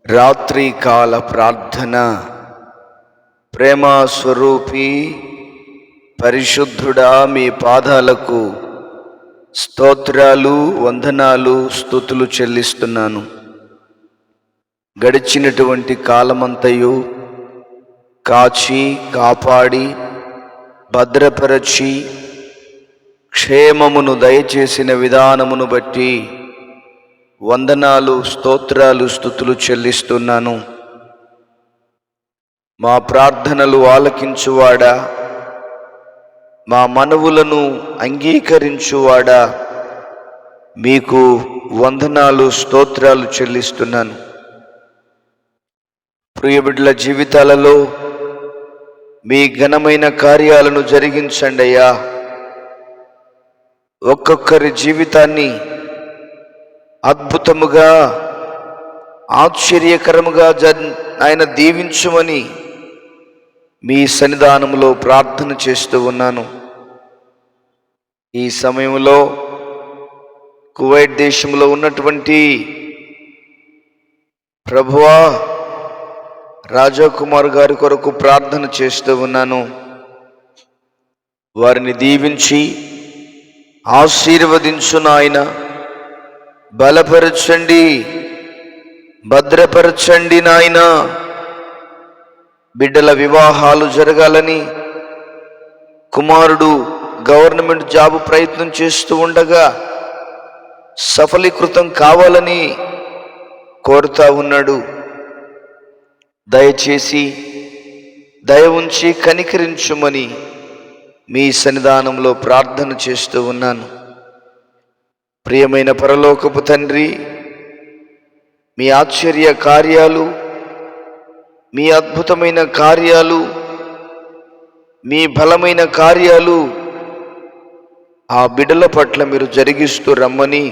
రాత్రి కాల ప్రార్థన. ప్రేమ స్వరూపి పరిశుద్ధుడా, మీ పాదాలకు స్తోత్రాలు, వందనాలు, స్తుతులు చెల్లిస్తున్నాను. గడిచినటువంటి కాలమంతయు కాచి కాపాడి భద్రపరచి క్షేమమును దయచేసిన విధానమును బట్టి వందనాలు, స్తోత్రాలు, స్తుతులు చెల్లిస్తున్నాను. మా ప్రార్థనలు ఆలకించువాడా, మా మనవులను అంగీకరించువాడా, మీకు వందనాలు, స్తోత్రాలు చెల్లిస్తున్నాను. ప్రియబిడ్డల జీవితాలలో మీ ఘనమైన కార్యాలను జరిగించండి అయ్యా. ఒక్కొక్కరి జీవితాన్ని అద్భుతముగా, ఆశ్చర్యకరముగా ఆయన దీవించుమని మీ సన్నిధానంలో ప్రార్థన చేస్తూ ఉన్నాను. ఈ సమయంలో కువైట్ దేశంలో ఉన్నటువంటి ప్రభువా రాజా కుమార్ గారి కొరకు ప్రార్థన చేస్తూ ఉన్నాను. వారిని దీవించి ఆశీర్వదించు నాయన. బలపరచండి, భద్రపరచండి నాయన. బిడ్డల వివాహాలు జరగాలని, కుమారుడు గవర్నమెంట్ జాబ్ ప్రయత్నం చేస్తూ ఉండగా సఫలీకృతం కావాలని కోరుతా ఉన్నాడు. దయచేసి దయ ఉంచి కనికరించుమని మీ సన్నిధానంలో ప్రార్థన చేస్తూ ఉన్నాను. ప్రియమైన పరలోకపు తండ్రి, మీ ఆశ్చర్య కార్యాలు, మీ అద్భుతమైన కార్యాలు, మీ బలమైన కార్యాలు ఆ బిడ్డల పట్ల మీరు జరిగిస్తూ రమ్మని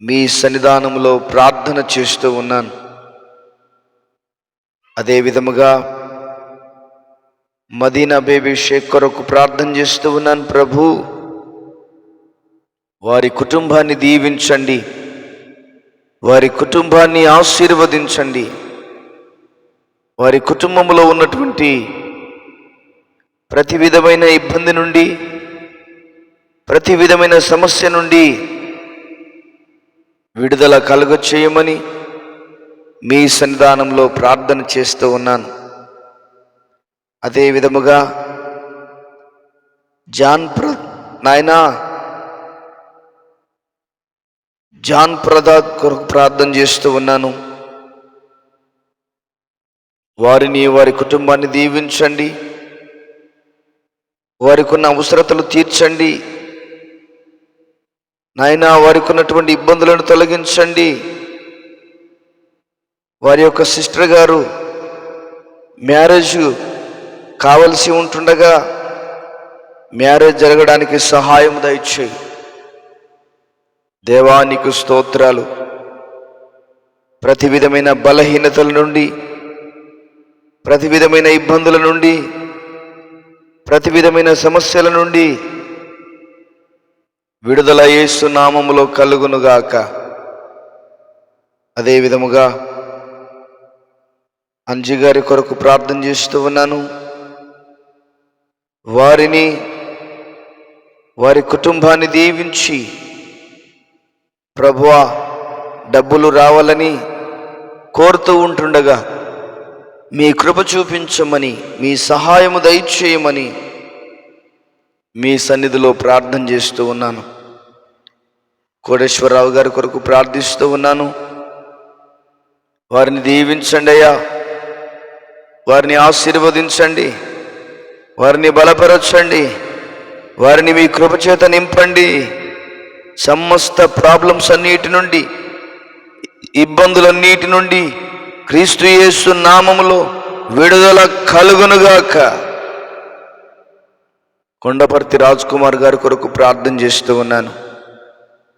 మీ సన్నిధానంలో ప్రార్థన చేస్తూ ఉన్నాను. అదే విధముగా మదీనా బేబీ షేక్ కొరకు ప్రార్థన చేస్తూ ఉన్నాను. ప్రభు, వారి కుటుంబాన్ని దీవించండి, వారి కుటుంబాన్ని ఆశీర్వదించండి. వారి కుటుంబంలో ఉన్నటువంటి ప్రతి విధమైన ఇబ్బంది నుండి, ప్రతి విధమైన సమస్య నుండి విడుదల కలుగచేయమని మీ సన్నిధానంలో ప్రార్థన చేస్తూ ఉన్నాను. అదే విధముగా జాన్ ప్రదాత్ కొరకు ప్రార్థన చేస్తూ ఉన్నాను. వారిని, వారి కుటుంబాన్ని దీవించండి, వారికి ఉన్న అవసరతలు తీర్చండి నాయన. వారికి ఉన్నటువంటి ఇబ్బందులను తొలగించండి. వారి యొక్క సిస్టర్ గారు మ్యారేజ్ కావలసి ఉంటుండగా మ్యారేజ్ జరగడానికి సహాయం దయచేయి. దేవా, నీకు స్తోత్రాలు. ప్రతి విధమైన బలహీనతల నుండి, ప్రతి విధమైన ఇబ్బందుల నుండి, ప్రతి విధమైన సమస్యల నుండి విడుదల యేసు నామములో కలుగునుగాక. అదే విధముగా అంజి గారి కొరకు ప్రార్థన చేస్తూ ఉన్నాను. వారిని, వారి కుటుంబాన్ని దీవించి ప్రభువా, డబ్బులు రావాలని కోరుతూ ఉంటుండగా మీ కృప చూపించమని, మీ సహాయము దయచేయమని మీ సన్నిధిలో ప్రార్థన చేస్తూ ఉన్నాను. కోటేశ్వరరావు గారి కొరకు ప్రార్థిస్తూ ఉన్నాను. వారిని దీవించండి అయ్యా, వారిని ఆశీర్వదించండి, వారిని బలపరచండి, వారిని మీ కృపచేత నింపండి. సమస్త ప్రాబ్లమ్స్ అన్నిటి నుండి, ఇబ్బందులన్నిటి నుండి క్రీస్తు యేసు నామములో విడుదల కలుగునుగాక. కొండపర్తి రాజ్ కుమార్ గారి కొరకు ప్రార్థన చేస్తూ ఉన్నాను.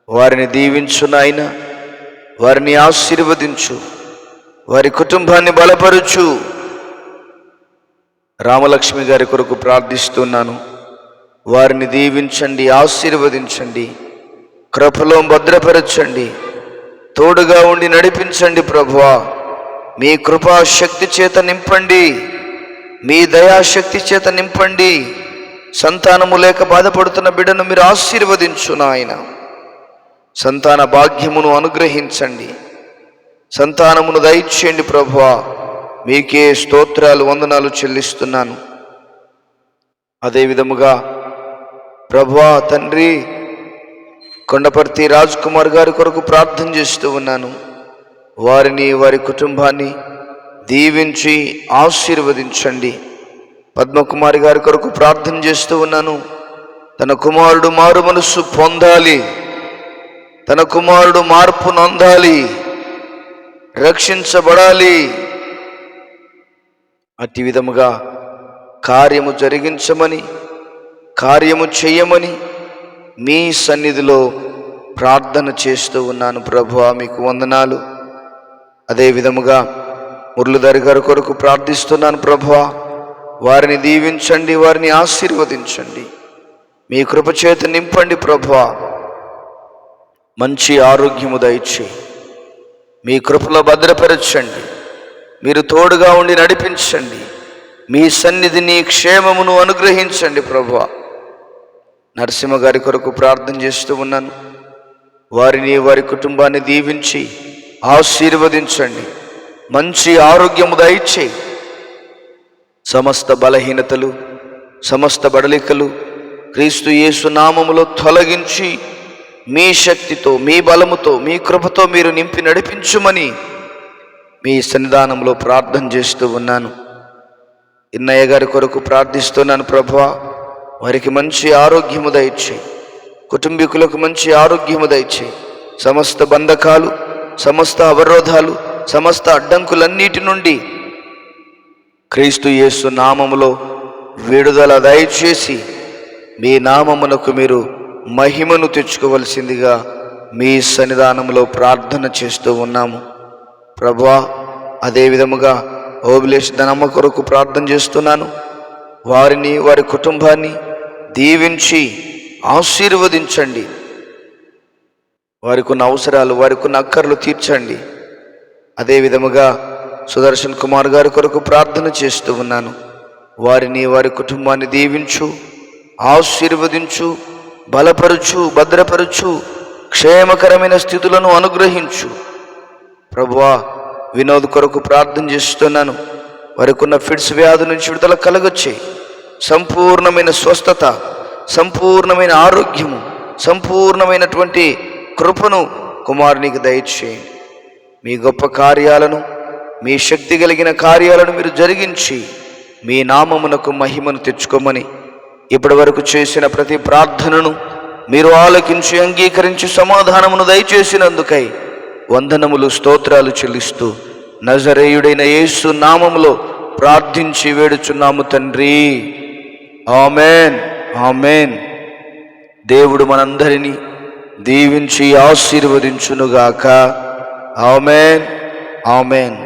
వారిని దీవించు నాయన, వారిని ఆశీర్వదించు, వారి కుటుంబాన్ని బలపరచు. రామలక్ష్మి గారి కొరకు ప్రార్థిస్తున్నాను. వారిని దీవించండి, ఆశీర్వదించండి, కృపలో భద్రపరచండి. తోడుగా ఉండి నడిపించండి ప్రభువా. మీ కృపాశక్తి చేత నింపండి, మీ దయాశక్తి చేత నింపండి. సంతానము లేక బాధపడుతున్న బిడ్డను మీరు ఆశీర్వదించు నాయన. సంతాన భాగ్యమును అనుగ్రహించండి, సంతానమును దయచేయండి ప్రభువా. మీకే స్తోత్రాలు వందనాలు చెల్లిస్తున్నాను. అదే విధముగా ప్రభువా తండ్రి, కొండపర్తి రాజ్ కుమార్ గారి కొరకు ప్రార్థన చేస్తూ ఉన్నాను. వారిని, వారి కుటుంబాన్ని దీవించి ఆశీర్వదించండి. పద్మకుమారి గారి కొరకు ప్రార్థన చేస్తూ ఉన్నాను. తన కుమారుడు మారు మనస్సు పొందాలి, తన కుమారుడు మార్పు నొందాలి, రక్షించబడాలి. అట్టి విధముగా కార్యము జరిగించమని, కార్యము చెయ్యమని మీ సన్నిధిలో ప్రార్థన చేస్తూ ఉన్నాను ప్రభువా. మీకు వందనాలు. అదే విధముగా మురళీధర్ గారి కొరకు ప్రార్థిస్తున్నాను ప్రభువా. వారిని దీవించండి, వారిని ఆశీర్వదించండి, మీ కృపచేత నింపండి ప్రభువా. మంచి ఆరోగ్యము దయచేయి, మీ కృపలో భద్రపరచండి, మీరు తోడుగా ఉండి నడిపించండి. మీ సన్నిధిని క్షేమమును అనుగ్రహించండి ప్రభువా. నరసింహ గారి కొరకు ప్రార్థన చేస్తూ ఉన్నాను. వారిని, వారి కుటుంబాన్ని దీవించి ఆశీర్వదించండి, మంచి ఆరోగ్యము దయచేయి. సమస్త బలహీనతలు, సమస్త బడలికలు క్రీస్తు యేసు నామములో తొలగించి మీ శక్తితో, మీ బలముతో, మీ కృపతో మీరు నింపి నడిపించుమని మీ సన్నిధానంలో ప్రార్థన చేస్తూ ఉన్నాను. ఇన్నయ్య గారి కొరకు ప్రార్థిస్తున్నాను ప్రభువా. వారికి మంచి ఆరోగ్యము దయచేయి, కుటుంబీకులకు మంచి ఆరోగ్యము దయచేయి. సమస్త బంధకాలు, సమస్త అవరోధాలు, సమస్త అడ్డంకులన్నిటి నుండి క్రీస్తు యేసు నామములో విడుదల దయచేసి మీ నామమునకు మీరు మహిమను తెచ్చుకోవలసిందిగా మీ సన్నిధానంలో ప్రార్థన చేస్తూ ఉన్నాము ప్రభువా. అదే విధముగా ఓబులేష్ ధనమ్మ కొరకు ప్రార్థన చేస్తున్నాను. వారిని, వారి కుటుంబాన్ని దీవించి ఆశీర్వదించండి. వారికి ఉన్న అవసరాలు, వారికి ఉన్న అక్కర్లు తీర్చండి. అదే విధముగా సుదర్శన్ కుమార్ గారి కొరకు ప్రార్థన చేస్తూ ఉన్నాను. వారిని, వారి కుటుంబాన్ని దీవించు, ఆశీర్వదించు, బలపరుచు, భద్రపరుచు, క్షేమకరమైన స్థితులను అనుగ్రహించు ప్రభువా. వినోద్ కొరకు ప్రార్థన చేస్తున్నాను. వారికి ఉన్న ఫిట్స్ వ్యాధి నుంచి విడుదల కలగొచ్చే, సంపూర్ణమైన స్వస్థత, సంపూర్ణమైన ఆరోగ్యము, సంపూర్ణమైనటువంటి కృపను కుమారునికి దయచేయండి. మీ గొప్ప కార్యాలను, మీ శక్తి కలిగిన కార్యాలను మీరు జరిగించి మీ నామమునకు మహిమను తెచ్చుకోమని ఇప్పటి వరకు చేసిన ప్రతి ప్రార్థనను మీరు ఆలకించి అంగీకరించి సమాధానమును దయచేసినందుకై వందనములు, స్తోత్రాలు చెల్లిస్తూ నజరేయుడైన యేసు నామములో ప్రార్థించి వేడుచున్నాము తండ్రి. Amen, amen. దేవుడు మనందరినీ దీవించి ఆశీర్వదించునుగాక. Amen, amen.